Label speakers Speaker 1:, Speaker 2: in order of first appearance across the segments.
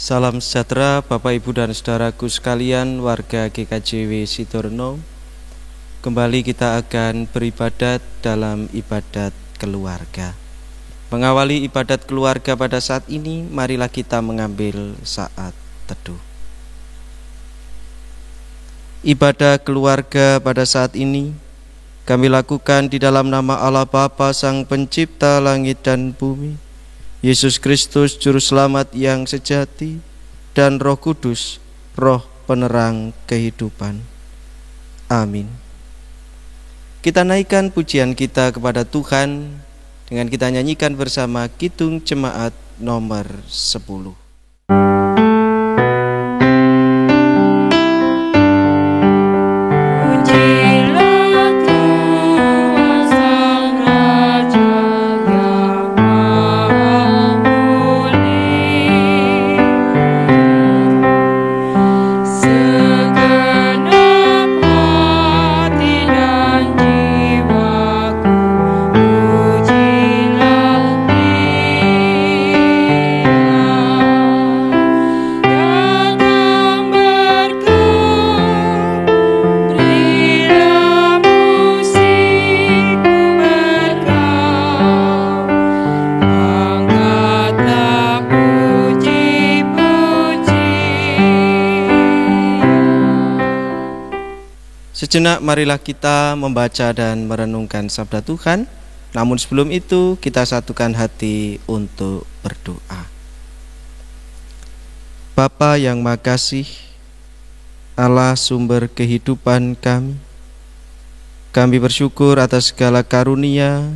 Speaker 1: Salam sejahtera Bapak Ibu dan Saudaraku sekalian, warga GKJW Sitorno. Kembali kita akan beribadat dalam ibadat keluarga. Mengawali ibadat keluarga pada saat ini, marilah kita mengambil saat teduh. Ibadah keluarga pada saat ini kami lakukan di dalam nama Allah Bapa Sang Pencipta langit dan bumi, Yesus Kristus Juru Selamat yang sejati, dan Roh Kudus, Roh penerang kehidupan. Amin. Kita naikkan pujian kita kepada Tuhan dengan kita nyanyikan bersama Kidung Jemaat nomor 10. Sejenak marilah kita membaca dan merenungkan sabda Tuhan. Namun sebelum itu kita satukan hati untuk berdoa. Bapa yang Maha Kasih, Allah sumber kehidupan kami bersyukur atas segala karunia,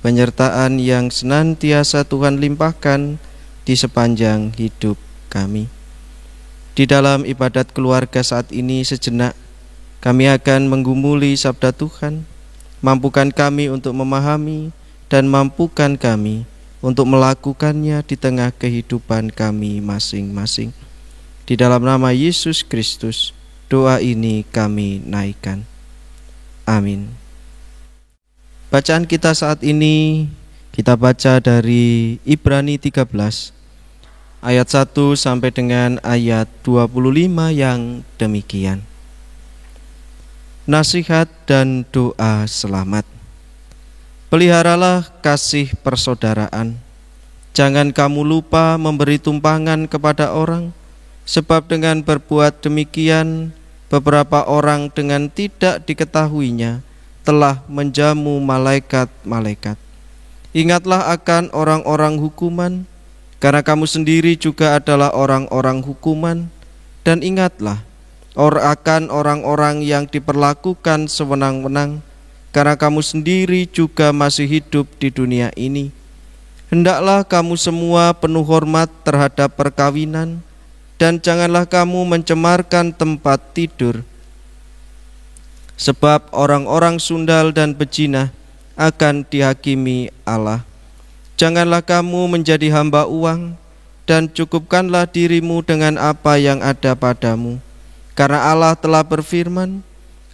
Speaker 1: penyertaan yang senantiasa Tuhan limpahkan di sepanjang hidup kami. Di dalam ibadat keluarga saat ini sejenak kami akan menggumuli sabda Tuhan. Mampukan kami untuk memahami dan mampukan kami untuk melakukannya di tengah kehidupan kami masing-masing. Di dalam nama Yesus Kristus, doa ini kami naikkan. Amin. Bacaan kita saat ini kita baca dari Ibrani 13 ayat 1 sampai dengan ayat 25 yang demikian. Nasihat dan doa selamat. Peliharalah kasih persaudaraan. Jangan kamu lupa memberi tumpangan kepada orang, sebab dengan berbuat demikian beberapa orang dengan tidak diketahuinya telah menjamu malaikat-malaikat. Ingatlah akan orang-orang hukuman, karena kamu sendiri juga adalah orang-orang hukuman, dan ingatlah akan orang-orang yang diperlakukan sewenang-wenang, karena kamu sendiri juga masih hidup di dunia ini. Hendaklah kamu semua penuh hormat terhadap perkawinan, dan janganlah kamu mencemarkan tempat tidur, sebab orang-orang sundal dan bejinah akan dihakimi Allah. Janganlah kamu menjadi hamba uang, dan cukupkanlah dirimu dengan apa yang ada padamu. Karena Allah telah berfirman,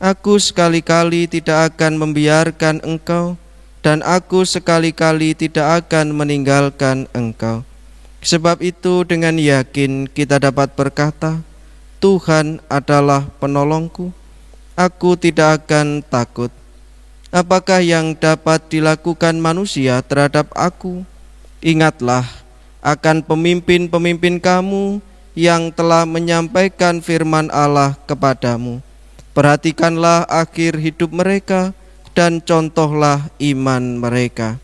Speaker 1: Aku sekali-kali tidak akan membiarkan engkau, dan aku sekali-kali tidak akan meninggalkan engkau. Sebab itu dengan yakin kita dapat berkata, Tuhan adalah penolongku, aku tidak akan takut. Apakah yang dapat dilakukan manusia terhadap aku? Ingatlah akan pemimpin-pemimpin kamu yang telah menyampaikan firman Allah kepadamu. Perhatikanlah akhir hidup mereka dan contohlah iman mereka.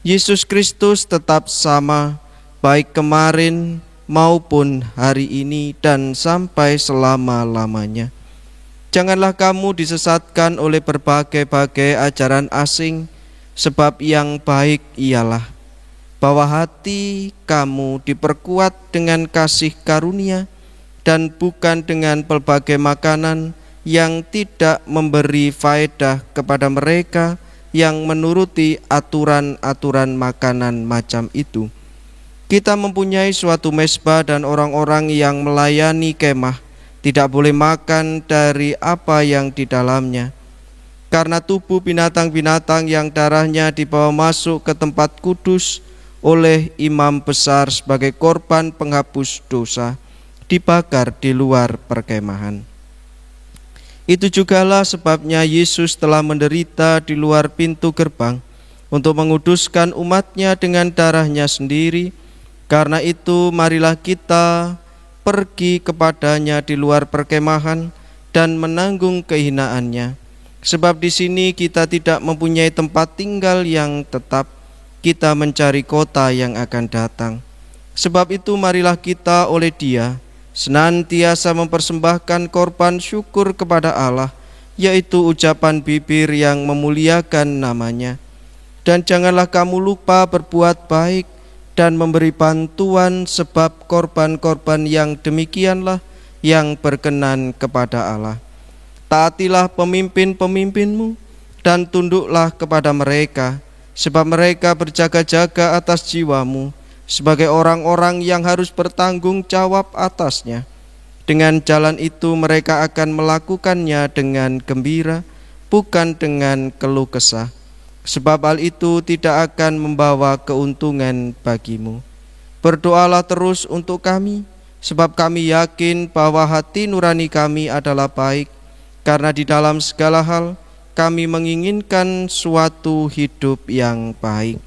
Speaker 1: Yesus Kristus tetap sama, baik kemarin maupun hari ini dan sampai selama-lamanya. Janganlah kamu disesatkan oleh berbagai-bagai ajaran asing, sebab yang baik ialah bahwa hati kamu diperkuat dengan kasih karunia dan bukan dengan pelbagai makanan yang tidak memberi faedah kepada mereka yang menuruti aturan-aturan makanan macam itu. Kita mempunyai suatu mezbah dan orang-orang yang melayani kemah tidak boleh makan dari apa yang di dalamnya, karena tubuh binatang-binatang yang darahnya dibawa masuk ke tempat kudus oleh imam besar sebagai korban penghapus dosa, dibakar di luar perkemahan. Itu jugalah sebabnya Yesus telah menderita di luar pintu gerbang untuk menguduskan umatnya dengan darahnya sendiri. Karena itu marilah kita pergi kepadanya di luar perkemahan dan menanggung kehinaannya. Sebab di sini kita tidak mempunyai tempat tinggal yang tetap, kita mencari kota yang akan datang. Sebab itu marilah kita oleh Dia senantiasa mempersembahkan korban syukur kepada Allah, yaitu ucapan bibir yang memuliakan namanya. Dan janganlah kamu lupa berbuat baik dan memberi bantuan, sebab korban-korban yang demikianlah yang berkenan kepada Allah. Taatilah pemimpin-pemimpinmu dan tunduklah kepada mereka, sebab mereka berjaga-jaga atas jiwamu sebagai orang-orang yang harus bertanggung jawab atasnya. Dengan jalan itu mereka akan melakukannya dengan gembira, bukan dengan keluh kesah, sebab hal itu tidak akan membawa keuntungan bagimu. Berdoalah terus untuk kami, sebab kami yakin bahwa hati nurani kami adalah baik, karena di dalam segala hal kami menginginkan suatu hidup yang baik.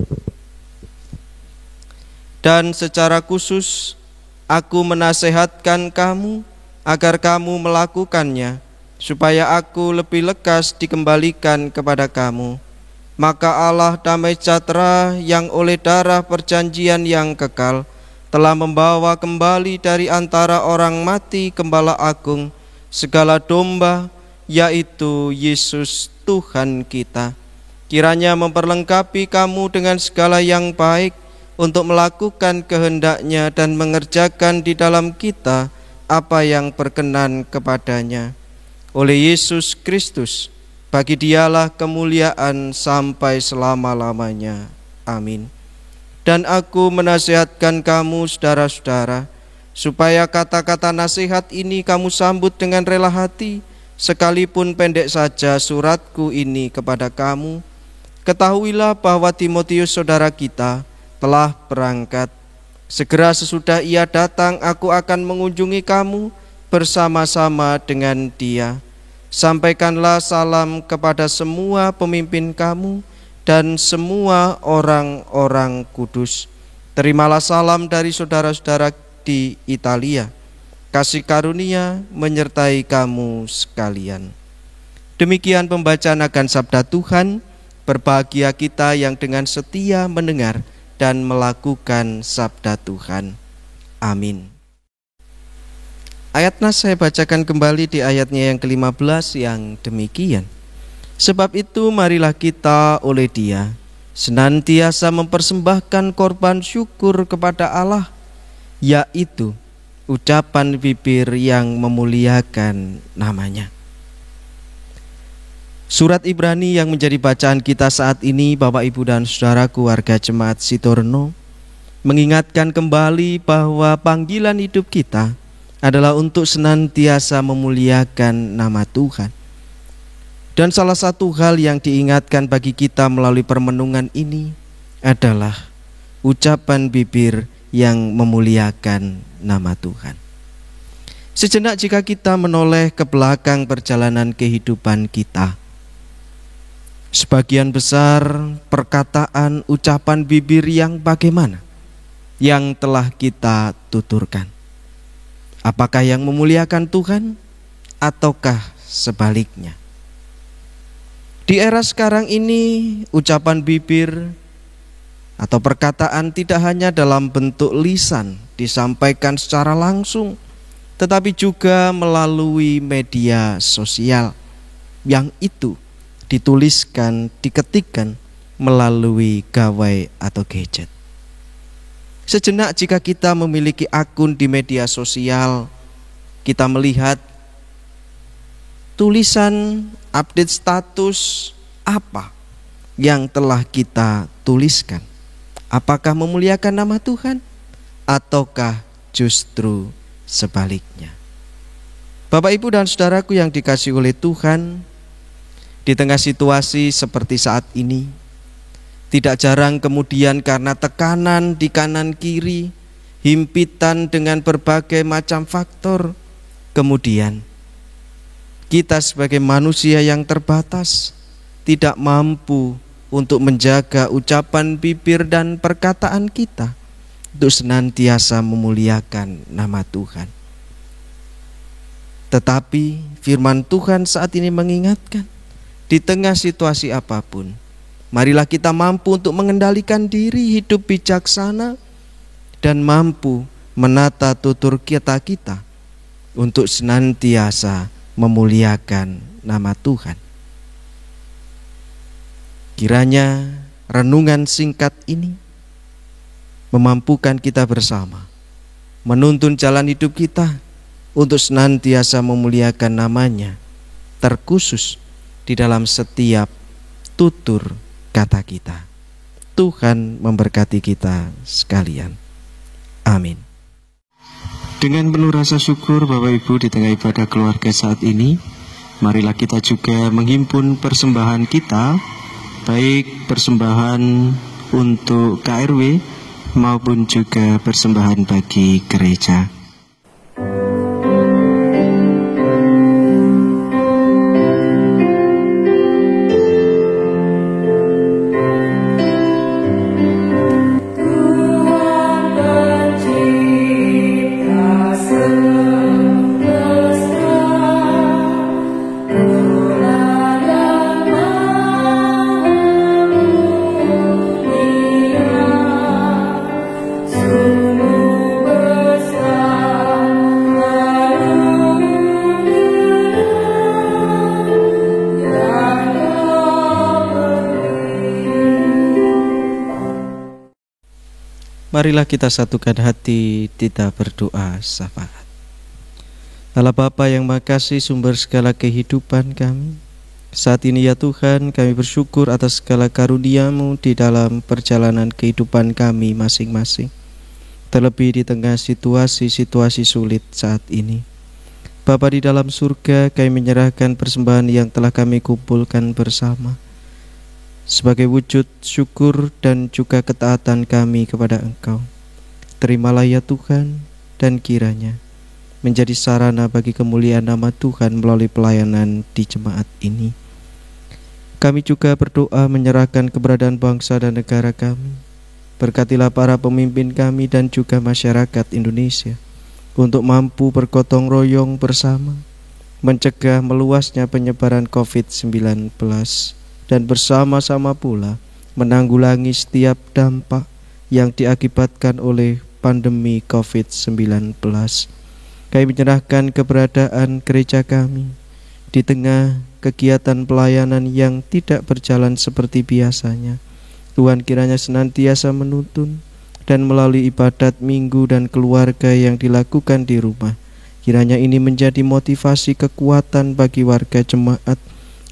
Speaker 1: Dan secara khusus aku menasehatkan kamu agar kamu melakukannya, supaya aku lebih lekas dikembalikan kepada kamu. Maka Allah damai sejahtera yang oleh darah perjanjian yang kekal telah membawa kembali dari antara orang mati Gembala Agung segala domba, yaitu Yesus Tuhan kita. Kiranya memperlengkapi kamu dengan segala yang baik untuk melakukan kehendak-Nya dan mengerjakan di dalam kita apa yang berkenan kepadanya. Oleh Yesus Kristus, bagi Dialah kemuliaan sampai selama-lamanya. Amin. Dan aku menasihatkan kamu, saudara-saudara, supaya kata-kata nasihat ini kamu sambut dengan rela hati, sekalipun pendek saja suratku ini kepada kamu. Ketahuilah bahwa Timotius saudara kita telah berangkat. Segera sesudah ia datang, aku akan mengunjungi kamu bersama-sama dengan dia. Sampaikanlah salam kepada semua pemimpin kamu dan semua orang-orang kudus. Terimalah salam dari saudara-saudara di Italia. Kasih karunia menyertai kamu sekalian. Demikian pembacaan akan sabda Tuhan. Berbahagia kita yang dengan setia mendengar dan melakukan sabda Tuhan. Amin. Ayat nas saya bacakan kembali di ayatnya yang ke-15 yang demikian. Sebab itu marilah kita oleh Dia senantiasa mempersembahkan korban syukur kepada Allah, yaitu ucapan bibir yang memuliakan namanya. Surat Ibrani yang menjadi bacaan kita saat ini, Bapak Ibu dan Saudaraku warga Jemaat Sitorno, mengingatkan kembali bahwa panggilan hidup kita adalah untuk senantiasa memuliakan nama Tuhan. Dan salah satu hal yang diingatkan bagi kita melalui permenungan ini adalah ucapan bibir yang memuliakan nama Tuhan. Sejenak jika kita menoleh ke belakang perjalanan kehidupan kita, sebagian besar perkataan ucapan bibir yang bagaimana yang telah kita tuturkan? Apakah yang memuliakan Tuhan ataukah sebaliknya? Di era sekarang ini, ucapan bibir atau perkataan tidak hanya dalam bentuk lisan disampaikan secara langsung, tetapi juga melalui media sosial yang itu dituliskan, diketikkan melalui gawai atau gadget. Sejenak jika kita memiliki akun di media sosial, kita melihat tulisan update status apa yang telah kita tuliskan. Apakah memuliakan nama Tuhan ataukah justru sebaliknya? Bapak, Ibu dan Saudaraku yang dikasihi oleh Tuhan, di tengah situasi seperti saat ini, Tidak jarang kemudian karena tekanan di kanan kiri, himpitan dengan berbagai macam faktor, kemudian kita sebagai manusia yang terbatas tidak mampu untuk menjaga ucapan bibir dan perkataan kita untuk senantiasa memuliakan nama Tuhan. Tetapi firman Tuhan saat ini mengingatkan, di tengah situasi apapun, marilah kita mampu untuk mengendalikan diri, hidup bijaksana, dan mampu menata tutur kita untuk senantiasa memuliakan nama Tuhan. Kiranya renungan singkat ini memampukan kita bersama menuntun jalan hidup kita untuk senantiasa memuliakan namanya, terkhusus di dalam setiap tutur kata kita. Tuhan memberkati kita sekalian. Amin. Dengan penuh rasa syukur Bapak Ibu di tengah ibadah keluarga saat ini, marilah kita juga menghimpun persembahan kita, baik persembahan untuk KRW maupun juga persembahan bagi gereja. Marilah kita satukan hati, kita berdoa syafaat. Allah Bapa yang Maha Kasih, sumber segala kehidupan kami, saat ini ya Tuhan, kami bersyukur atas segala karunia-Mu di dalam perjalanan kehidupan kami masing-masing, terlebih di tengah situasi-situasi sulit saat ini. Bapa di dalam surga, kami menyerahkan persembahan yang telah kami kumpulkan bersama sebagai wujud syukur dan juga ketaatan kami kepada Engkau. Terimalah ya Tuhan, dan kiranya menjadi sarana bagi kemuliaan nama Tuhan melalui pelayanan di jemaat ini. Kami juga berdoa menyerahkan keberadaan bangsa dan negara kami. Berkatilah para pemimpin kami dan juga masyarakat Indonesia untuk mampu bergotong royong bersama, mencegah meluasnya penyebaran COVID-19, dan bersama-sama pula menanggulangi setiap dampak yang diakibatkan oleh pandemi COVID-19. Kami menyerahkan keberadaan gereja kami di tengah kegiatan pelayanan yang tidak berjalan seperti biasanya. Tuhan kiranya senantiasa menuntun, dan melalui ibadat minggu dan keluarga yang dilakukan di rumah, kiranya ini menjadi motivasi kekuatan bagi warga jemaat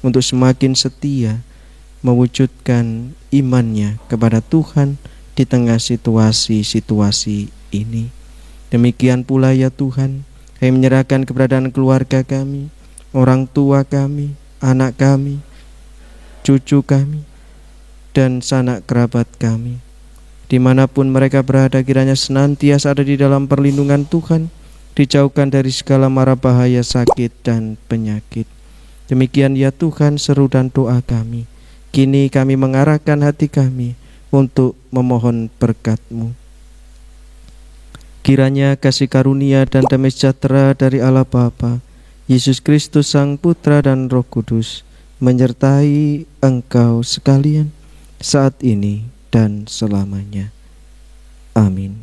Speaker 1: untuk semakin setia mewujudkan imannya kepada Tuhan di tengah situasi-situasi ini. Demikian pula ya Tuhan, kami menyerahkan keberadaan keluarga kami, orang tua kami, anak kami, cucu kami, dan sanak kerabat kami. Dimanapun mereka berada, kiranya senantiasa ada di dalam perlindungan Tuhan, dijauhkan dari segala mara bahaya, sakit, dan penyakit. Demikian ya Tuhan seru dan doa kami. Kini kami mengarahkan hati kami untuk memohon berkat-Mu. Kiranya kasih karunia dan damai sejahtera dari Allah Bapa, Yesus Kristus Sang Putra dan Roh Kudus menyertai engkau sekalian saat ini dan selamanya. Amin.